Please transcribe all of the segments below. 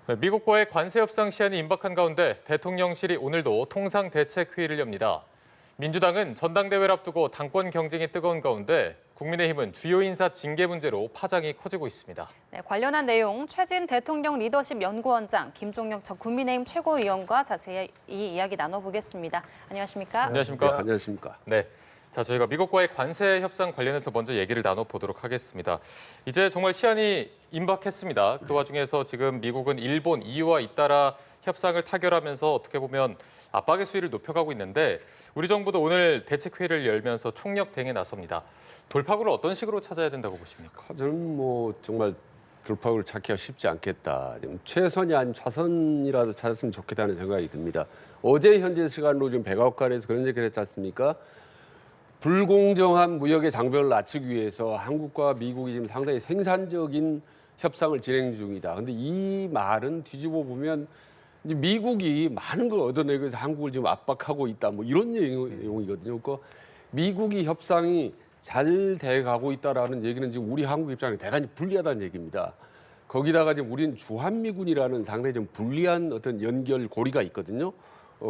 네, 미국과의 관세 협상 시한이 임박한 가운데 대통령실이 오늘도 통상대책회의를 엽니다. 민주당은 전당대회를 앞두고 당권 경쟁이 뜨거운 가운데 국민의힘은 주요 인사 징계 문제로 파장이 커지고 있습니다. 네, 관련한 내용 최진 대통령 리더십 연구원장, 김종혁 전 국민의힘 최고위원과 자세히 이야기 나눠보겠습니다. 안녕하십니까? 안녕하십니까? 네, 안녕하십니까? 네. 자, 저희가 미국과의 관세 협상 관련해서 먼저 얘기를 나눠보도록 하겠습니다. 이제 정말 시한이 임박했습니다. 그 와중에서 지금 미국은 일본, EU와 잇따라 협상을 타결하면서 어떻게 보면 압박의 수위를 높여가고 있는데 우리 정부도 오늘 대책회의를 열면서 총력 대응에 나섭니다. 돌파구를 어떤 식으로 찾아야 된다고 보십니까? 저는 정말 돌파구를 찾기가 쉽지 않겠다. 최선이 아닌 차선이라도 찾았으면 좋겠다는 생각이 듭니다. 어제 현재 시간으로 지금 백악관에서 그런 얘기를 했지 않습니까? 불공정한 무역의 장벽을 낮추기 위해서 한국과 미국이 지금 상당히 생산적인 협상을 진행 중이다. 그런데 이 말은 뒤집어 보면 이제 미국이 많은 걸 얻어내기 위해서 한국을 지금 압박하고 있다. 이런 내용이거든요. 그러니까 미국이 협상이 잘 돼가고 있다라는 얘기는 지금 우리 한국 입장에 대단히 불리하다는 얘기입니다. 거기다가 지금 우리는 주한미군이라는 상당히 좀 불리한 어떤 연결고리가 있거든요.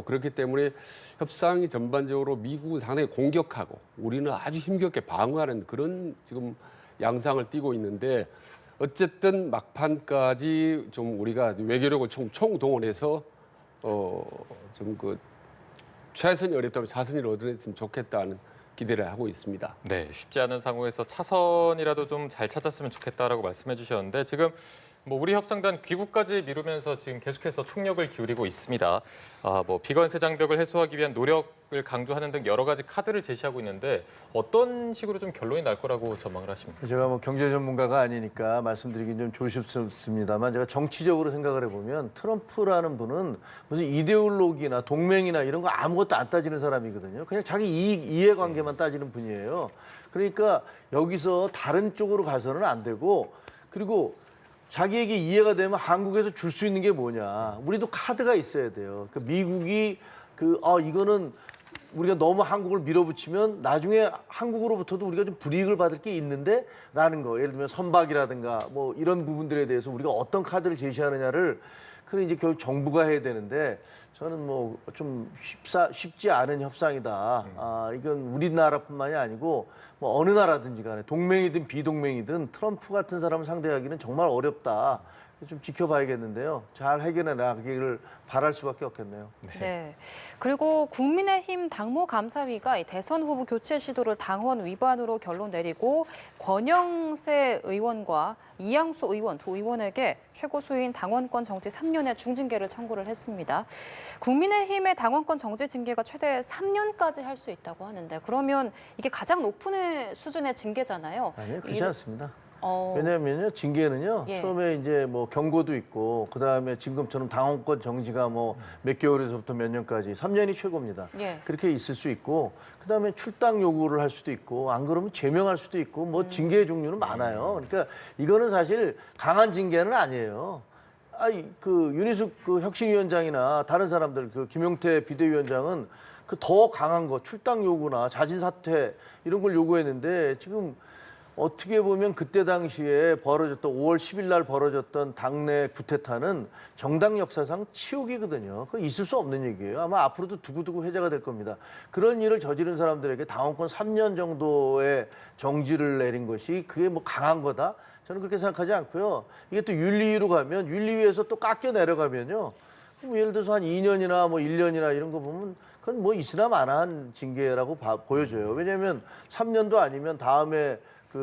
그렇기 때문에 협상이 전반적으로 미국은 상당히 공격하고 우리는 아주 힘겹게 방어하는 그런 지금 양상을 띠고 있는데 어쨌든 막판까지 좀 우리가 외교력을 총동원해서 좀 최선이 어렵다면 차선을 얻어냈으면 좋겠다는 기대를 하고 있습니다. 네, 쉽지 않은 상황에서 차선이라도 좀 잘 찾았으면 좋겠다라고 말씀해 주셨는데 지금 우리 협상단 귀국까지 미루면서 지금 계속해서 총력을 기울이고 있습니다. 비관세 장벽을 해소하기 위한 노력을 강조하는 등 여러 가지 카드를 제시하고 있는데 어떤 식으로 좀 결론이 날 거라고 전망을 하십니까? 제가 경제 전문가가 아니니까 말씀드리긴 좀 조심스럽습니다만 제가 정치적으로 생각을 해보면 트럼프라는 분은 무슨 이데올로기나 동맹이나 이런 거 아무것도 안 따지는 사람이거든요. 그냥 자기 이해관계만 따지는 분이에요. 그러니까 여기서 다른 쪽으로 가서는 안 되고 그리고 자기에게 이해가 되면 한국에서 줄 수 있는 게 뭐냐. 우리도 카드가 있어야 돼요. 미국이 이거는 우리가 너무 한국을 밀어붙이면 나중에 한국으로부터도 우리가 좀 불이익을 받을 게 있는데 라는 거. 예를 들면 선박이라든가 이런 부분들에 대해서 우리가 어떤 카드를 제시하느냐를 그건 이제 결국 정부가 해야 되는데 저는 좀 쉽지 않은 협상이다. 이건 우리나라뿐만이 아니고 어느 나라든지 간에 동맹이든 비동맹이든 트럼프 같은 사람을 상대하기는 정말 어렵다. 좀 지켜봐야겠는데요. 잘 해결해 나가기를 바랄 수밖에 없겠네요. 네. 그리고 국민의힘 당무감사위가 대선 후보 교체 시도를 당원 위반으로 결론 내리고 권영세 의원과 이양수 의원 두 의원에게 최고수인 당원권 정지 3년의 중징계를 청구를 했습니다. 국민의힘의 당원권 정지 징계가 최대 3년까지 할 수 있다고 하는데 그러면 이게 가장 높은 수준의 징계잖아요. 아니요, 그렇지 않습니다. 왜냐하면요, 징계는요, 처음에 이제 경고도 있고, 그 다음에 지금처럼 당원권 정지가 몇 개월에서부터 몇 년까지, 3년이 최고입니다. 그렇게 있을 수 있고, 그 다음에 출당 요구를 할 수도 있고, 안 그러면 제명할 수도 있고, 징계의 종류는 많아요. 그러니까 이거는 사실 강한 징계는 아니에요. 윤희숙 혁신위원장이나 다른 사람들, 김용태 비대위원장은 더 강한 거, 출당 요구나 자진 사퇴 이런 걸 요구했는데 지금 어떻게 보면 그때 당시에 5월 10일 날 벌어졌던 당내 구테타는 정당 역사상 치욕이거든요. 그거 있을 수 없는 얘기예요. 아마 앞으로도 두고두고 회자가 될 겁니다. 그런 일을 저지른 사람들에게 당원권 3년 정도의 정지를 내린 것이 그게 강한 거다? 저는 그렇게 생각하지 않고요. 이게 또 윤리위로 가면 윤리위에서 또 깎여 내려가면요. 예를 들어서 한 2년이나 1년이나 이런 거 보면 그건 있으나 마나한 징계라고 보여져요. 왜냐하면 3년도 아니면 다음에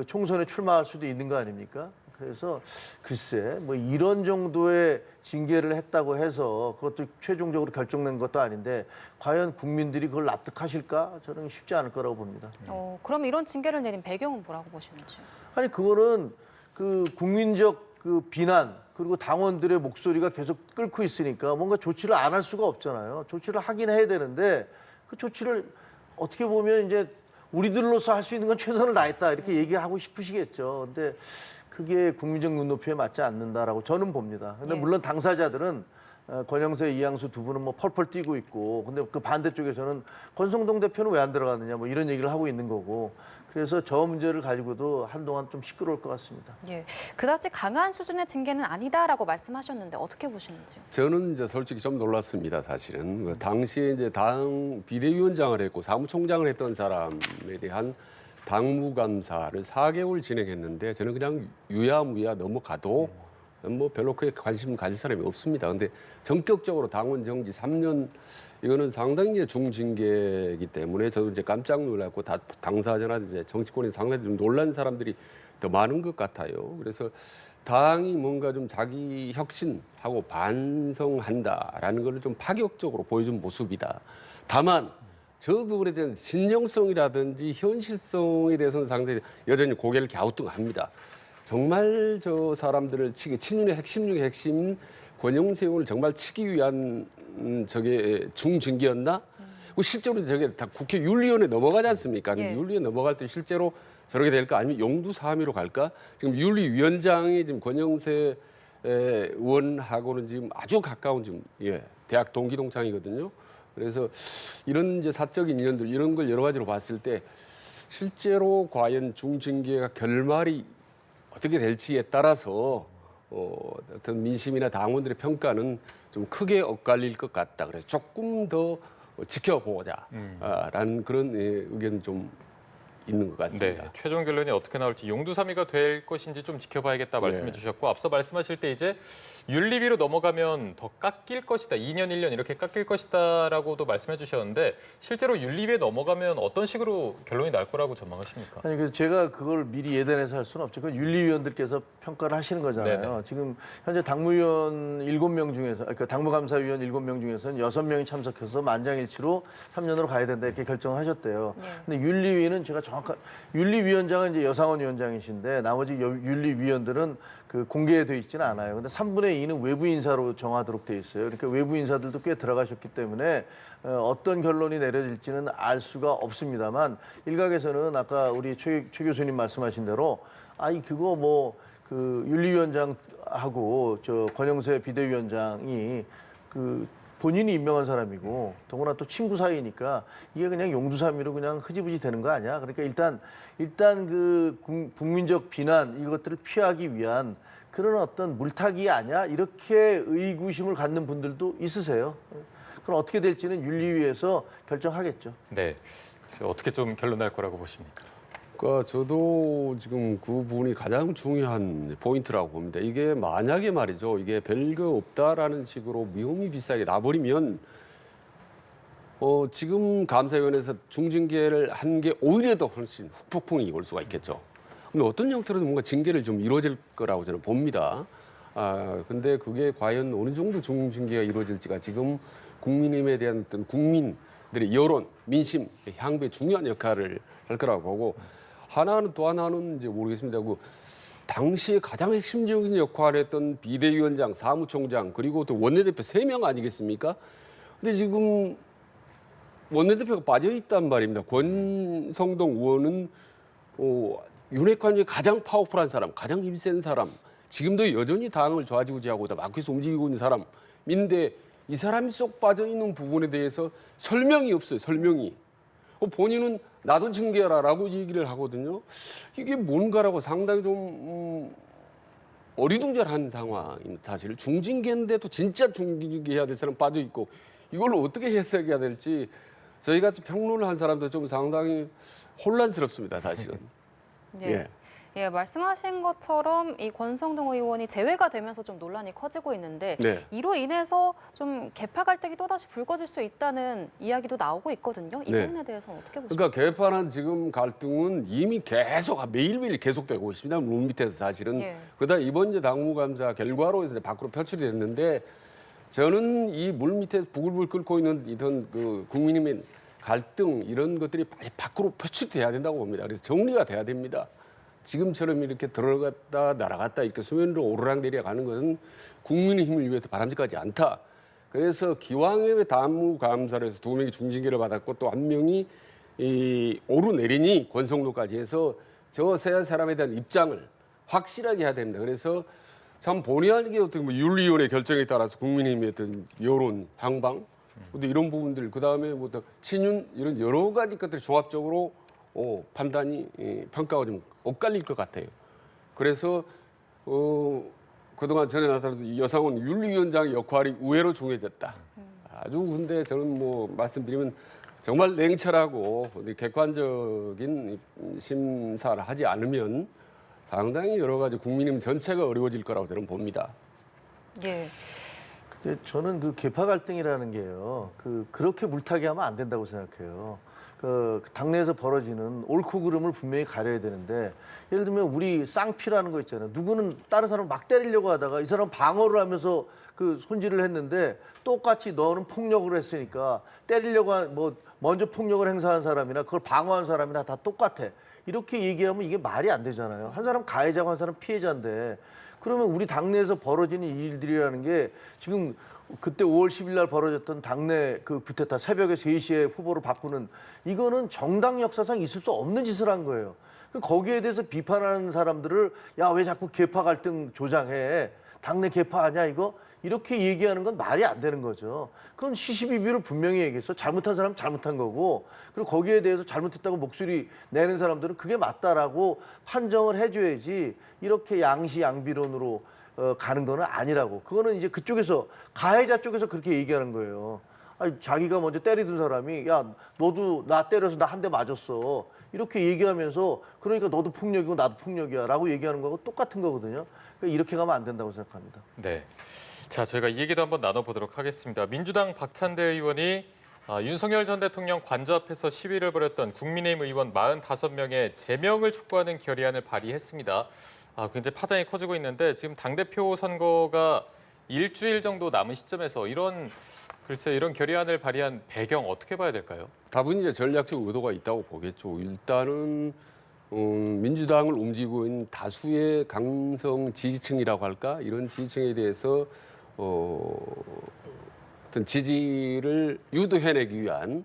총선에 출마할 수도 있는 거 아닙니까? 그래서 글쎄 이런 정도의 징계를 했다고 해서 그것도 최종적으로 결정된 것도 아닌데 과연 국민들이 그걸 납득하실까? 저는 쉽지 않을 거라고 봅니다. 그럼 이런 징계를 내린 배경은 뭐라고 보시는지? 아니 그거는 국민적 비난 그리고 당원들의 목소리가 계속 끓고 있으니까 뭔가 조치를 안 할 수가 없잖아요. 조치를 하긴 해야 되는데 그 조치를 어떻게 보면 이제 우리들로서 할 수 있는 건 최선을 다했다 이렇게 얘기하고 싶으시겠죠. 근데 그게 국민적 눈높이에 맞지 않는다라고 저는 봅니다. 근데 물론 당사자들은 권영세, 이양수 두 분은 뭐 펄펄 뛰고 있고, 근데 그 반대쪽에서는 권성동 대표는 왜 안 들어갔느냐 뭐 이런 얘기를 하고 있는 거고, 그래서 저 문제를 가지고도 한동안 좀 시끄러울 것 같습니다. 예, 그다지 강한 수준의 징계는 아니다라고 말씀하셨는데 어떻게 보시는지요? 저는 이제 솔직히 좀 놀랐습니다. 사실은 그 당시에 이제 당 비대위원장을 했고 사무총장을 했던 사람에 대한 당무감사를 4개월 진행했는데 저는 그냥 유야무야 넘어가도 뭐 별로 크게 관심 가질 사람이 없습니다. 근데 전격적으로 당원 정지 3년 이거는 상당히 이제 중징계이기 때문에 저도 이제 깜짝 놀랐고 당사자나 이제 정치권에 상당히 좀 놀란 사람들이 더 많은 것 같아요. 그래서 당이 뭔가 좀 자기 혁신하고 반성한다라는 걸 좀 파격적으로 보여준 모습이다. 다만 저 부분에 대한 진정성이라든지 현실성에 대해서는 상당히 여전히 고개를 갸우뚱합니다. 정말 저 사람들을 치기 친윤의 핵심 중의 핵심인 권영세훈을 정말 치기 위한 저게 중징계였나? 실제로 저게 다 국회 윤리위원회 넘어가지 않습니까? 예. 윤리위에 넘어갈 때 실제로 저렇게 될까? 아니면 용두사미로 갈까? 지금 윤리위원장이 지금 권영세 의원하고는 지금 아주 가까운 지금 대학 동기 동창이거든요. 그래서 이런 이제 사적인 인연들 이런 걸 여러 가지로 봤을 때 실제로 과연 중징계가 결말이 어떻게 될지에 따라서 어떤 민심이나 당원들의 평가는 좀 크게 엇갈릴 것 같다. 그래서 조금 더 지켜보자라는 그런 의견 좀 있는 것 같습니다. 네, 최종 결론이 어떻게 나올지 용두사미가 될 것인지 좀 지켜봐야겠다 말씀해 주셨고 앞서 말씀하실 때 이제 윤리위로 넘어가면 더 깎일 것이다. 2년, 1년 이렇게 깎일 것이다라고도 말씀해 주셨는데 실제로 윤리위에 넘어가면 어떤 식으로 결론이 날 거라고 전망하십니까? 아니, 그래서 제가 그걸 미리 예단해서 할 수는 없죠. 그건 윤리위원들께서 평가를 하시는 거잖아요. 네네. 지금 현재 당무위원 7명 중에서, 그러니까 당무감사위원 7명 중에서는 6명이 참석해서 만장일치로 3년으로 가야 된다 이렇게 결정을 하셨대요. 네. 근데 윤리위는 제가 윤리위원장은 이제 여상원 위원장이신데 나머지 윤리위원들은 그 공개돼 있지는 않아요. 근데 3분의 2는 외부 인사로 정하도록 돼 있어요. 그러니까 외부 인사들도 꽤 들어가셨기 때문에 어떤 결론이 내려질지는 알 수가 없습니다만 일각에서는 아까 우리 최 교수님 말씀하신 대로 그거 뭐 그 윤리위원장하고 저 권영세 비대위원장이 그 본인이 임명한 사람이고 더구나 또 친구 사이니까 이게 그냥 용두사미로 그냥 흐지부지 되는 거 아니야? 그러니까 일단 그 국민적 비난 이것들을 피하기 위한 그런 어떤 물타기 아니야? 이렇게 의구심을 갖는 분들도 있으세요. 그럼 어떻게 될지는 윤리위에서 결정하겠죠. 네, 그래서 어떻게 좀 결론 날 거라고 보십니까? 그러니까 저도 지금 그 부분이 가장 중요한 포인트라고 봅니다. 이게 만약에 말이죠. 이게 별거 없다라는 식으로 미움이 비슷하게 나버리면 지금 감사위원회에서 중징계를 한 게 오히려 더 훨씬 후폭풍이 올 수가 있겠죠. 근데 어떤 형태로든 뭔가 징계를 좀 이루어질 거라고 저는 봅니다. 근데 그게 과연 어느 정도 중징계가 이루어질지가 지금 국민의힘에 대한 어떤 국민들의 여론, 민심, 향배에 중요한 역할을 할 거라고 보고 또 하나는 이제 모르겠습니다. 그 당시에 가장 핵심적인 역할을 했던 비대위원장, 사무총장 그리고 또 원내대표 3명 아니겠습니까? 근데 지금 원내대표가 빠져 있단 말입니다. 권성동 의원은 윤핵관 중에 가장 파워풀한 사람, 가장 힘센 사람, 지금도 여전히 당을 좌지우지하고 막혀서 움직이고 있는 사람인데 이 사람이 쏙 빠져 있는 부분에 대해서 설명이 없어요. 설명이. 본인은 나도 징계하라라고 얘기를 하거든요. 이게 뭔가라고 상당히 좀 어리둥절한 상황입니다. 사실 중징계인데도 진짜 중징계해야 될 사람 빠져 있고 이걸 어떻게 해석해야 될지 저희 같이 평론을 한 사람도 좀 상당히 혼란스럽습니다. 사실은. 네. 예, 말씀하신 것처럼 이 권성동 의원이 제외가 되면서 좀 논란이 커지고 있는데 이로 인해서 좀 개파 갈등이 또다시 불거질 수 있다는 이야기도 나오고 있거든요. 이 부분에 대해서는 어떻게 보십니까? 그러니까 개파는 지금 갈등은 이미 계속 매일매일 계속되고 있습니다. 물 밑에서 사실은. 그러다 이번 이제 당무감사 결과로 해서 밖으로 표출이 됐는데 저는 이 물 밑에서 부글부글 끓고 있는 이런 그 국민의힘의 갈등 이런 것들이 빨리 밖으로 표출돼야 된다고 봅니다. 그래서 정리가 돼야 됩니다. 지금처럼 이렇게 들어갔다 날아갔다 이렇게 수면으로 오르락내리락 하는 것은 국민의힘을 위해서 바람직하지 않다. 그래서 기왕에 당무감사를 해서 2명이 중징계를 받았고 또 1명이 오르내리니 권성동까지 해서 저 세 사람에 대한 입장을 확실하게 해야 됩니다. 그래서 참 본의 아니게 어떤 뭐 윤리위원회 결정에 따라서 국민의힘의 어떤 여론, 향방, 근데 이런 부분들 그다음에 뭐 또 친윤 이런 여러 가지 것들이 종합적으로 판단이 평가가 좀 엇갈릴 것 같아요. 그래서 그동안 전에 나타났던 여상원 윤리위원장의 역할이 의외로 중요해졌다. 아주 근데 저는 뭐 말씀드리면 정말 냉철하고 객관적인 심사를 하지 않으면 상당히 여러 가지 국민의힘 전체가 어려워질 거라고 저는 봅니다. 예. 근데 저는 그 계파 갈등이라는 게요. 그렇게 물타기 하면 안 된다고 생각해요. 당내에서 벌어지는 옳고 그름을 분명히 가려야 되는데 예를 들면 우리 쌍피라는 거 있잖아요. 누구는 다른 사람 막 때리려고 하다가 이 사람 방어를 하면서 그 손질을 했는데 똑같이 너는 폭력을 했으니까 때리려고 먼저 폭력을 행사한 사람이나 그걸 방어한 사람이나 다 똑같아. 이렇게 얘기하면 이게 말이 안 되잖아요. 한 사람 가해자고 한 사람 피해자인데 그러면 우리 당내에서 벌어지는 일들이라는 게 지금 그때 5월 10일 날 벌어졌던 당내 그 구테타 새벽에 3시에 후보를 바꾸는 이거는 정당 역사상 있을 수 없는 짓을 한 거예요. 거기에 대해서 비판하는 사람들을 야, 왜 자꾸 계파 갈등 조장해? 당내 계파 아니야 이거? 이렇게 얘기하는 건 말이 안 되는 거죠. 그건 시시비비를 분명히 얘기했어. 잘못한 사람은 잘못한 거고 그리고 거기에 대해서 잘못했다고 목소리 내는 사람들은 그게 맞다라고 판정을 해줘야지 이렇게 양시양비론으로 가는 거는 아니라고. 그거는 이제 그쪽에서 가해자 쪽에서 그렇게 얘기하는 거예요. 아니, 자기가 먼저 때리던 사람이 야 너도 나 때려서 나 한 대 맞았어. 이렇게 얘기하면서 그러니까 너도 폭력이고 나도 폭력이야 라고 얘기하는 거하고 똑같은 거거든요. 그러니까 이렇게 가면 안 된다고 생각합니다. 네. 자, 저희가 이 얘기도 한번 나눠보도록 하겠습니다. 민주당 박찬대 의원이 윤석열 전 대통령 관저 앞에서 시위를 벌였던 국민의힘 의원 45명의 제명을 촉구하는 결의안을 발의했습니다. 굉장히 파장이 커지고 있는데 지금 당대표 선거가 일주일 정도 남은 시점에서 이런 결의안을 발의한 배경 어떻게 봐야 될까요? 다분히 이제 전략적 의도가 있다고 보겠죠. 일단은 민주당을 움직이고 있는 다수의 강성 지지층이라고 할까? 이런 지지층에 대해서 어떤 지지를 유도해내기 위한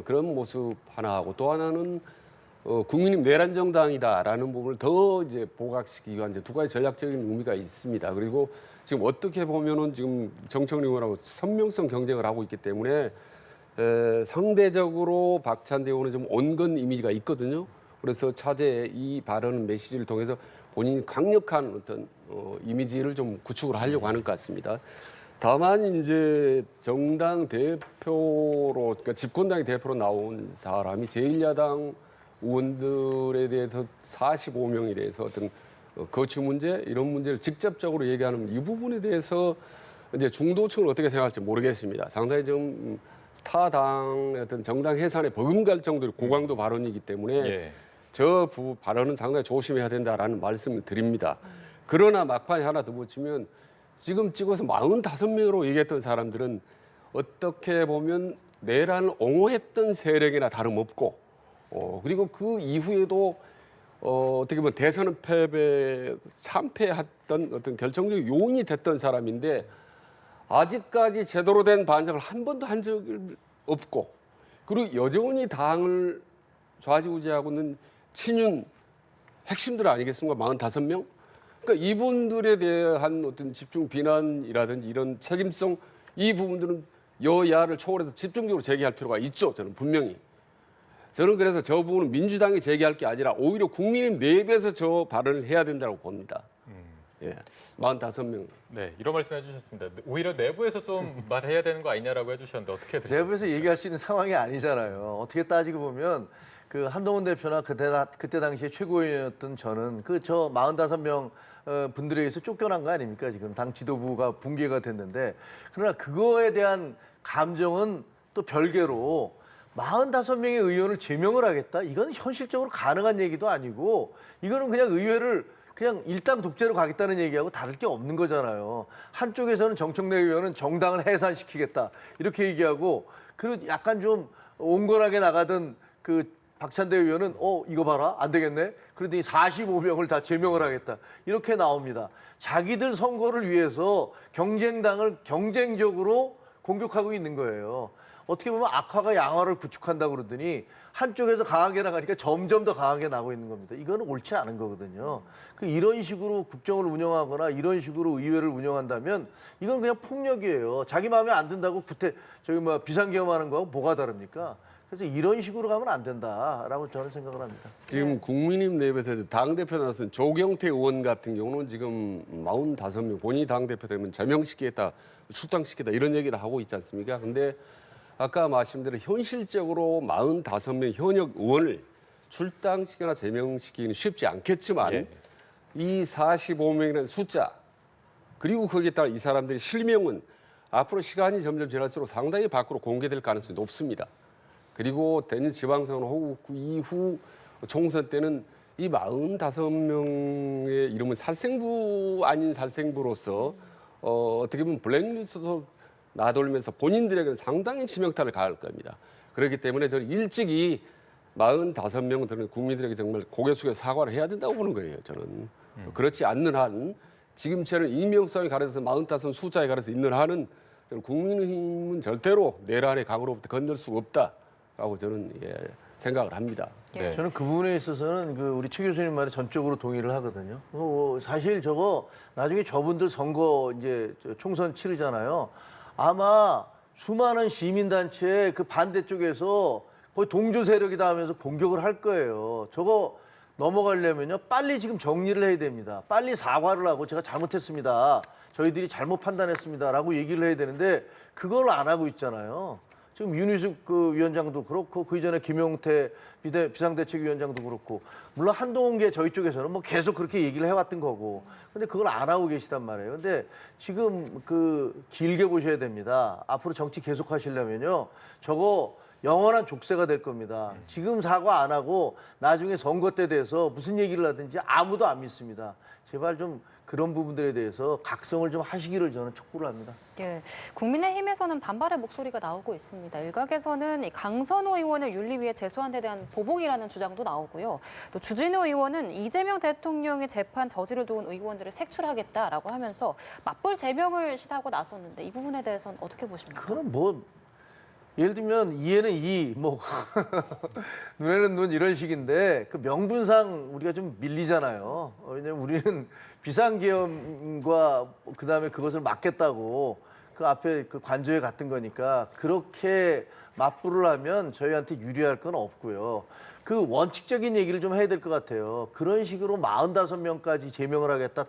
그런 모습 하나하고 또 하나는 국민의힘 내란 정당이다라는 부분을 더 이제 부각시키기 위한 이제 두 가지 전략적인 의미가 있습니다. 그리고 지금 어떻게 보면은 지금 정청래 의원하고 선명성 경쟁을 하고 있기 때문에 상대적으로 박찬대 의원은 좀 온건 이미지가 있거든요. 그래서 차제에 이 발언 메시지를 통해서 본인이 강력한 어떤 이미지를 좀 구축을 하려고 하는 것 같습니다. 다만 이제 정당 대표로 그러니까 집권당의 대표로 나온 사람이 제1야당 의원들에 대해서 45명에 대해서 어떤 거취 문제 이런 문제를 직접적으로 얘기하는 이 부분에 대해서 이제 중도층을 어떻게 생각할지 모르겠습니다. 상당히 좀 타당의 어떤 정당 해산에 버금갈 정도의 고강도 발언이기 때문에 예. 저 발언은 상당히 조심해야 된다라는 말씀을 드립니다. 그러나 막판에 하나 더 붙이면 지금 찍어서 45명으로 얘기했던 사람들은 어떻게 보면 내란을 옹호했던 세력이나 다름없고 그리고 그 이후에도 어떻게 보면 대선 참패했던 어떤 결정적 요인이 됐던 사람인데 아직까지 제대로 된 반성을 한 번도 한 적이 없고 그리고 여전히 당을 좌지우지하고 있는 친윤 핵심들 아니겠습니까? 45명? 그러니까 이분들에 대한 어떤 집중 비난이라든지 이런 책임성 이 부분들은 여야를 초월해서 집중적으로 제기할 필요가 있죠. 저는 분명히. 저는 그래서 저 부분은 민주당이 제기할 게 아니라 오히려 국민의힘 내부에서 저 발언을 해야 된다고 봅니다. 예, 45명. 네, 이런 말씀 해주셨습니다. 오히려 내부에서 좀 말해야 되는 거 아니냐라고 해주셨는데 어떻게 들으셨어요? 내부에서 얘기할 수 있는 상황이 아니잖아요. 어떻게 따지고 보면 그 한동훈 대표나 그때 당시에 최고위원이었던 저는 저 45명 분들에 의해서 쫓겨난 거 아닙니까? 지금 당 지도부가 붕괴가 됐는데 그러나 그거에 대한 감정은 또 별개로 45명의 의원을 제명을 하겠다? 이건 현실적으로 가능한 얘기도 아니고 이거는 그냥 의회를 그냥 일당 독재로 가겠다는 얘기하고 다를 게 없는 거잖아요. 한쪽에서는 정청래 의원은 정당을 해산시키겠다 이렇게 얘기하고 그리고 약간 좀 온건하게 나가던 그 박찬대 의원은 이거 봐라 안 되겠네. 그러더니 45명을 다 제명을 하겠다 이렇게 나옵니다. 자기들 선거를 위해서 경쟁당을 경쟁적으로 공격하고 있는 거예요. 어떻게 보면 악화가 양화를 구축한다고 그러더니 한쪽에서 강하게 나가니까 점점 더 강하게 나고 있는 겁니다. 이거는 옳지 않은 거거든요. 이런 식으로 국정을 운영하거나 이런 식으로 의회를 운영한다면 이건 그냥 폭력이에요. 자기 마음에 안 든다고 비상계엄하는 거하고 뭐가 다릅니까? 그래서 이런 식으로 가면 안 된다라고 저는 생각을 합니다. 지금 국민의힘 내부에서 당대표 나선 조경태 의원 같은 경우는 지금 45명 본인이 당대표 되면 제명시키겠다, 출당시키겠다 이런 얘기를 하고 있지 않습니까? 근데 아까 말씀드린 현실적으로 45명 현역 의원을 출당시키거나 제명시키기는 쉽지 않겠지만 예. 이 45명이라는 숫자 그리고 거기에 따라 이 사람들의 실명은 앞으로 시간이 점점 지날수록 상당히 밖으로 공개될 가능성이 높습니다. 그리고 내년 지방선거 혹은 그 이후 총선 때는 이 45명의 이름은 살생부 아닌 살생부로서 어떻게 보면 블랙리스트도 나돌면서 본인들에게는 상당히 치명타를 가할 겁니다. 그렇기 때문에 저는 일찍이 45명들은 국민들에게 정말 고개 숙여 사과를 해야 된다고 보는 거예요. 저는 그렇지 않는 한 지금처럼 이명성에 가려서 45 숫자에 가려서 있는 한은 저는 국민의힘은 절대로 내란의 강으로부터 건널 수 없다라고 저는 생각을 합니다. 네. 저는 그 부분에 있어서는 우리 최 교수님 말에 전적으로 동의를 하거든요. 사실 저거 나중에 저분들 선거 이제 총선 치르잖아요. 아마 수많은 시민단체 그 반대쪽에서 거의 동조 세력이다 하면서 공격을 할 거예요. 저거 넘어가려면요. 빨리 지금 정리를 해야 됩니다. 빨리 사과를 하고 제가 잘못했습니다. 저희들이 잘못 판단했습니다라고 얘기를 해야 되는데 그걸 안 하고 있잖아요. 지금 윤희숙 위원장도 그렇고 그 이전에 김용태 비상대책위원장도 그렇고 물론 한동훈계 저희 쪽에서는 뭐 계속 그렇게 얘기를 해왔던 거고 근데 그걸 안 하고 계시단 말이에요. 근데 지금 길게 보셔야 됩니다. 앞으로 정치 계속 하시려면요. 저거 영원한 족쇄가 될 겁니다. 지금 사과 안 하고 나중에 선거 때 돼서 무슨 얘기를 하든지 아무도 안 믿습니다. 제발 좀 그런 부분들에 대해서 각성을 좀 하시기를 저는 촉구를 합니다. 예, 국민의힘에서는 반발의 목소리가 나오고 있습니다. 일각에서는 이 강선우 의원을 윤리위에 제소한 데 대한 보복이라는 주장도 나오고요. 또 주진우 의원은 이재명 대통령의 재판 저지를 도운 의원들을 색출하겠다라고 하면서 맞불 제명을 시사하고 나섰는데 이 부분에 대해서는 어떻게 보십니까? 그건 예를 들면 이에는 이, 눈에는 눈 이런 식인데 그 명분상 우리가 좀 밀리잖아요. 왜냐면 우리는 비상계엄과 그다음에 그것을 막겠다고 그 앞에 그 관저에 갔던 거니까 그렇게 맞불을 하면 저희한테 유리할 건 없고요. 그 원칙적인 얘기를 좀 해야 될 것 같아요. 그런 식으로 45명까지 제명을 하겠다,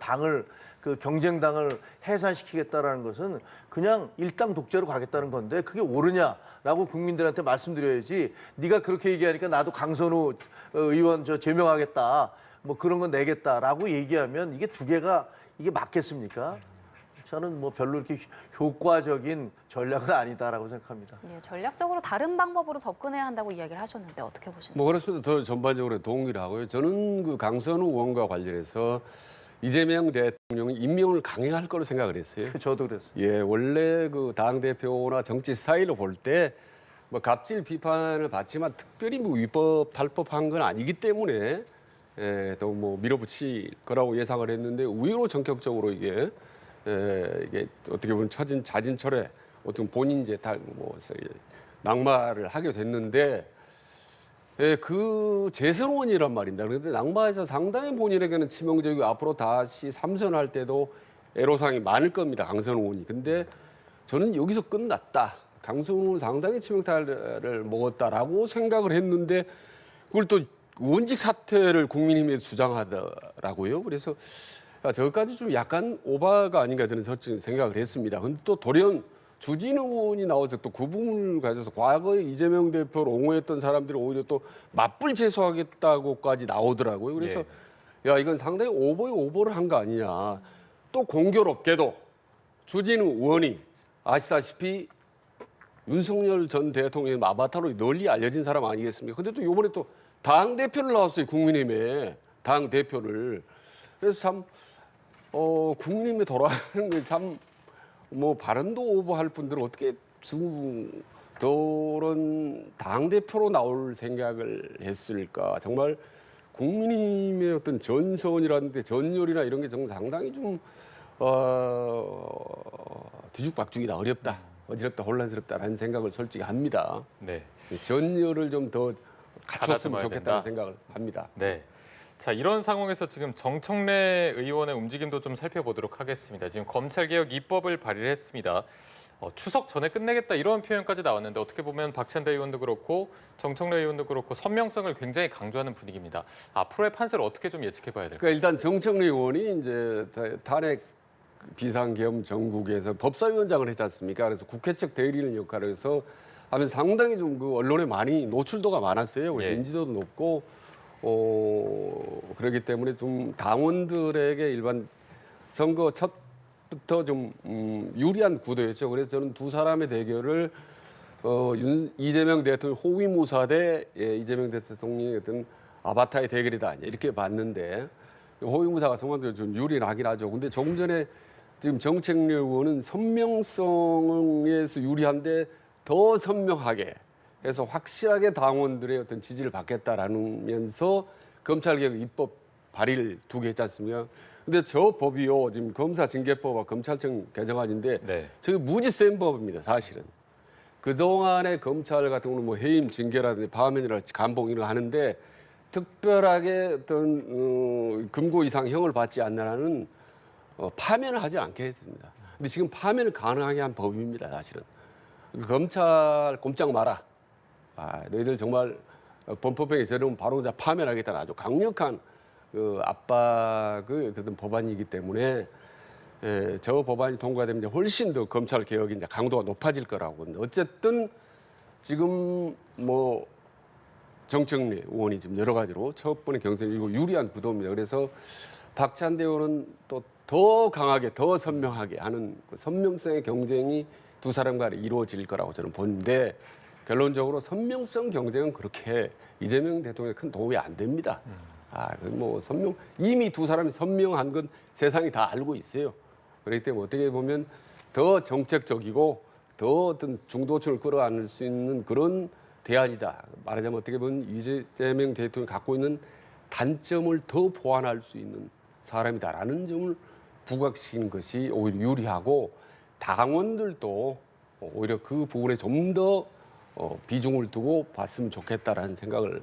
경쟁당을 해산시키겠다라는 것은 그냥 일당 독재로 가겠다는 건데 그게 옳으냐라고 국민들한테 말씀드려야지. 네가 그렇게 얘기하니까 나도 강선우 의원 제명하겠다, 그런 건 내겠다라고 얘기하면 이게 두 개가 이게 맞겠습니까? 저는 별로 이렇게 효과적인 전략은 아니다라고 생각합니다. 네, 전략적으로 다른 방법으로 접근해야 한다고 이야기를 하셨는데 어떻게 보십니까? 그렇습니다. 더 전반적으로 동의를 하고요. 저는 그 강선우 의원과 관련해서 이재명 대통령이 임명을 강행할 거로 생각을 했어요. 저도 그랬어요. 예, 원래 그 당대표나 정치 스타일을 볼 때 갑질 비판을 받지만 특별히 위법, 탈법한 건 아니기 때문에 또 밀어붙일 거라고 예상을 했는데 의외로 전격적으로 이게 어떻게 보면 자진철회 어떤 본인 이제 낙마를 하게 됐는데 그 재선원이란 말입니다. 그런데 낙마해서 상당히 본인에게는 치명적이고 앞으로 다시 삼선할 때도 애로사항이 많을 겁니다. 강선우 의원이. 근데 저는 여기서 끝났다. 강선우 의원은 상당히 치명타를 먹었다라고 생각을 했는데 그걸 또 의원직 사퇴를 국민의힘에서 주장하더라고요. 그래서 저까지 좀 약간 오바가 아닌가 저는 솔직히 생각을 했습니다. 근데 또 돌연 주진우 의원이 나와서 또 그 부분을 가져서 과거에 이재명 대표를 옹호했던 사람들이 오히려 또 맞불 제소하겠다고까지 나오더라고요. 그래서 야 이건 상당히 오버를 한 거 아니냐. 또 공교롭게도 주진우 의원이 아시다시피 윤석열 전 대통령의 아바타로 널리 알려진 사람 아니겠습니까? 근데 또 이번에 또 당대표를 나왔어요. 국민의힘에 당대표를. 그래서 참 국민의힘에 돌아가는 게 참 발언도 오버할 분들은 어떻게 저런 당대표로 나올 생각을 했을까. 정말 국민의힘의 어떤 전선이라든지 전열이나 이런 게 정말 상당히 좀 뒤죽박죽이다, 어렵다. 어지럽다 혼란스럽다라는 생각을 솔직히 합니다. 네. 전열을 좀 더 갖췄으면 가다듬어야 좋겠다는 된다. 생각을 합니다. 네. 자, 이런 상황에서 지금 정청래 의원의 움직임도 좀 살펴보도록 하겠습니다. 지금 검찰개혁 입법을 발의를 했습니다. 추석 전에 끝내겠다 이런 표현까지 나왔는데 어떻게 보면 박찬대 의원도 그렇고 정청래 의원도 그렇고 선명성을 굉장히 강조하는 분위기입니다. 앞으로의 판세를 어떻게 좀 예측해 봐야 될까요? 그러니까 일단 정청래 의원이 이제 탄핵 비상계엄 정국에서 법사위원장을 했지 않습니까? 그래서 국회 측 대리인 역할을 해서 하면 상당히 좀 그 언론에 많이 노출도가 많았어요. 예. 인지도도 높고 그렇기 때문에 좀 당원들에게 일반 선거 첫부터 좀 유리한 구도였죠. 그래서 저는 두 사람의 대결을 이재명 대통령 호위무사 대 이재명 대통령의 어떤 아바타의 대결이다 이렇게 봤는데 호위무사가 정말 좀 유리하긴 하죠. 근데 조금 전에 지금 정책래 의원은 선명성에서 유리한데 더 선명하게 해서 확실하게 당원들의 어떤 지지를 받겠다라면서 검찰개혁 입법 발의를 두 개 했지 않습니까? 근데 저 법이요 지금 검사징계법과 검찰청 개정안인데 네. 저게 무지 센 법입니다 사실은. 그동안의 검찰 같은 경우는 뭐 해임 징계라든지 파면이라든지 감봉 이런 거 하는데 특별하게 어떤 금고 이상 형을 받지 않는 파면을 하지 않게 했습니다. 근데 지금 파면을 가능하게 한 법입니다 사실은. 검찰 꼼짝 마라. 너희들 정말 범법행위 저러면 바로 그냥 파면하겠다는 아주 강력한 그 압박의 그런 법안이기 때문에 저 법안이 통과되면 이제 훨씬 더 검찰 개혁이 이제 강도가 높아질 거라고. 어쨌든 지금 뭐 정청래 의원이 지금 여러 가지로 첫 번의 경선이 유리한 구도입니다. 그래서 박찬대 의원은 또 더 강하게, 더 선명하게 하는 그 선명성의 경쟁이 두 사람 간에 이루어질 거라고 저는 보는데 결론적으로 선명성 경쟁은 그렇게 이재명 대통령에 큰 도움이 안 됩니다. 뭐 이미 두 사람이 선명한 건 세상이 다 알고 있어요. 그렇기 때문에 어떻게 보면 더 정책적이고 더 어떤 중도층을 끌어안을 수 있는 그런 대안이다. 말하자면 어떻게 보면 이재명 대통령이 갖고 있는 단점을 더 보완할 수 있는 사람이다라는 점을 부각시키는 것이 오히려 유리하고 당원들도 오히려 그 부분에 좀 더 비중을 두고 봤으면 좋겠다라는 생각을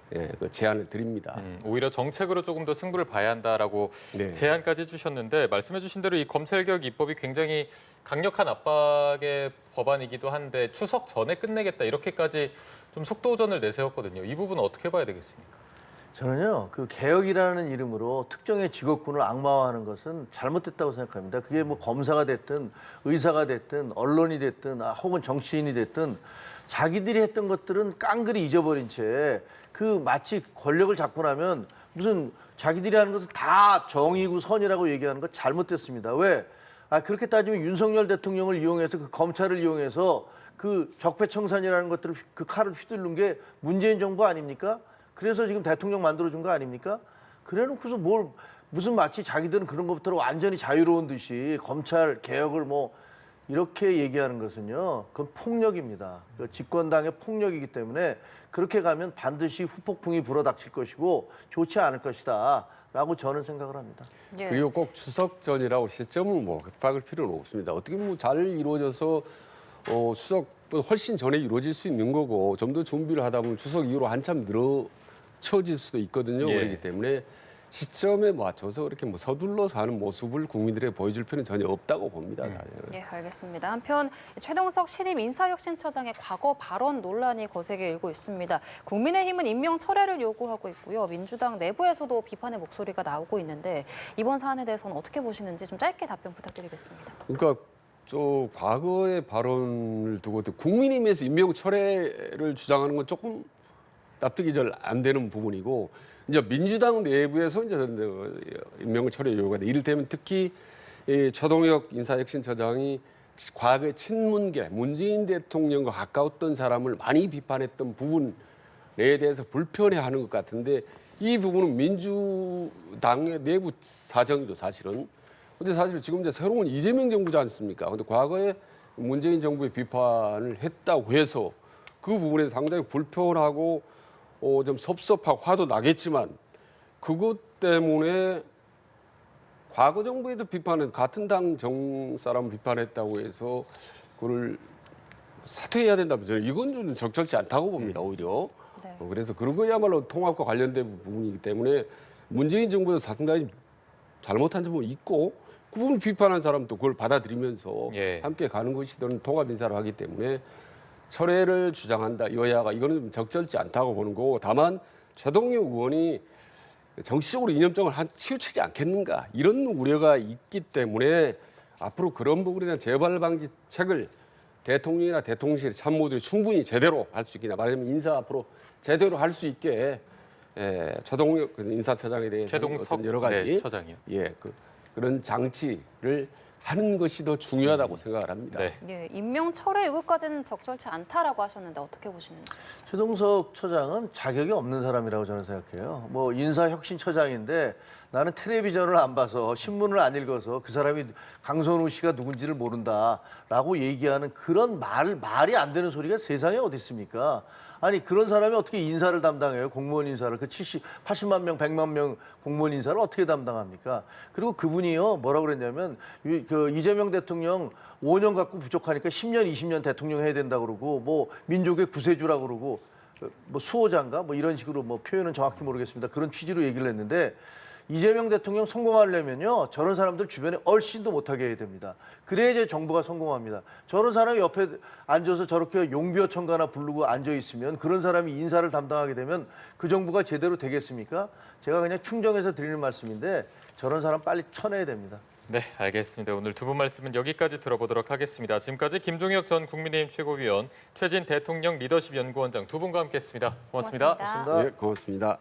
그 제안을 드립니다. 오히려 정책으로 조금 더 승부를 봐야 한다라고 네. 제안까지 해주셨는데 말씀해 주신 대로 이 검찰개혁 입법이 굉장히 강력한 압박의 법안이기도 한데 추석 전에 끝내겠다 이렇게까지 좀 속도전을 내세웠거든요. 이 부분은 어떻게 봐야 되겠습니까? 저는요, 그 개혁이라는 이름으로 특정의 직업군을 악마화하는 것은 잘못됐다고 생각합니다. 그게 뭐 검사가 됐든 의사가 됐든 언론이 됐든 혹은 정치인이 됐든 자기들이 했던 것들은 깡그리 잊어버린 채 그 마치 권력을 잡고 나면 무슨 자기들이 하는 것을 다 정의고 선이라고 얘기하는 거 잘못됐습니다. 왜? 그렇게 따지면 윤석열 대통령을 이용해서 그 검찰을 이용해서 그 적폐청산이라는 것들을 그 칼을 휘두른 게 문재인 정부 아닙니까? 그래서 지금 대통령 만들어준 거 아닙니까? 그래놓고서 무슨 마치 자기들은 그런 것부터 완전히 자유로운 듯이 검찰 개혁을 뭐 이렇게 얘기하는 것은요, 그건 폭력입니다. 집권당의 폭력이기 때문에 그렇게 가면 반드시 후폭풍이 불어닥칠 것이고 좋지 않을 것이다라고 저는 생각을 합니다. 예. 그리고 꼭 추석 전이라고 시점을 뭐 급박을 필요는 없습니다. 어떻게 보면 잘 이루어져서 추석 훨씬 전에 이루어질 수 있는 거고 좀 더 준비를 하다 보면 추석 이후로 한참 늘어쳐질 수도 있거든요. 예. 그렇기 때문에 시점에 맞춰서 그렇게 뭐 서둘러서 하는 모습을 국민들에게 보여줄 필요는 전혀 없다고 봅니다. 예, 알겠습니다. 한편 최동석 신임 인사혁신처장의 과거 발언 논란이 거세게 일고 있습니다. 국민의힘은 임명 철회를 요구하고 있고요. 민주당 내부에서도 비판의 목소리가 나오고 있는데 이번 사안에 대해서는 어떻게 보시는지 좀 짧게 답변 부탁드리겠습니다. 그러니까 저 과거의 발언을 두고 국민의힘에서 임명 철회를 주장하는 건 조금 납득이 잘 안 되는 부분이고 이제 민주당 내부에서 이제 임명 철회 요구가 돼. 이를테면 특히 이 최동혁 인사혁신처장이 과거의 친문계 문재인 대통령과 가까웠던 사람을 많이 비판했던 부분에 대해서 불편해하는 것 같은데 이 부분은 민주당의 내부 사정이죠 사실은. 근데 사실 지금 이제 새로운 이재명 정부지 않습니까? 근데 과거에 문재인 정부의 비판을 했다고 해서 그 부분에 상당히 불편하고 좀 섭섭하고 화도 나겠지만 그것 때문에 과거 정부에도 비판은 같은 당 정 사람 비판했다고 해서 그걸 사퇴해야 된다면 저는 이건 좀 적절치 않다고 봅니다. 오히려. 네. 그래서 그런 거야말로 통합과 관련된 부분이기 때문에 문재인 정부에서 상당히 잘못한 점은 있고 그 부분을 비판한 사람도 그걸 받아들이면서 예. 함께 가는 것이 저는 통합 인사를 하기 때문에 철회를 주장한다 여야가 이거는 좀 적절치 않다고 보는 거고 다만 최동욱 의원이 정치적으로 이념점을 치우치지 않겠는가 이런 우려가 있기 때문에 앞으로 그런 부분에 대한 재발 방지책을 대통령이나 대통령실 참모들이 충분히 제대로 할 수 있겠냐 말하자면 인사 앞으로 제대로 할 수 있게 최동욱 인사처장에 대해서 최동석 여러 가지 네, 처장이요. 그런 장치를 하는 것이 더 중요하다고 생각을 합니다. 네. 예, 임명 철회 요구까지는 적절치 않다라고 하셨는데 어떻게 보시는지. 최동석 처장은 자격이 없는 사람이라고 저는 생각해요. 뭐 인사혁신처장인데 나는 텔레비전을 안 봐서 신문을 안 읽어서 그 사람이 강선우 씨가 누군지를 모른다라고 얘기하는 그런 말이 안 되는 소리가 세상에 어디 있습니까? 아니 그런 사람이 어떻게 인사를 담당해요? 공무원 인사를 그 80만 명, 100만 명 공무원 인사를 어떻게 담당합니까? 그리고 그분이요 뭐라고 그랬냐면 그 이재명 대통령 5년 갖고 부족하니까 10년, 20년 대통령 해야 된다 그러고 뭐 민족의 구세주라고 그러고 뭐 수호자인가 뭐 이런 식으로 뭐 표현은 정확히 모르겠습니다. 그런 취지로 얘기를 했는데 이재명 대통령 성공하려면요 저런 사람들 주변에 얼씬도 못하게 해야 됩니다. 그래야 이제 정부가 성공합니다. 저런 사람이 옆에 앉아서 저렇게 용비어천가나 부르고 앉아 있으면 그런 사람이 인사를 담당하게 되면 그 정부가 제대로 되겠습니까? 제가 그냥 충정해서 드리는 말씀인데 저런 사람 빨리 쳐내야 됩니다. 네, 알겠습니다. 오늘 두 분 말씀은 여기까지 들어보도록 하겠습니다. 지금까지 김종혁 전 국민의힘 최고위원, 최진 대통령 리더십 연구원장 두 분과 함께했습니다. 고맙습니다. 고맙습니다. 네, 고맙습니다.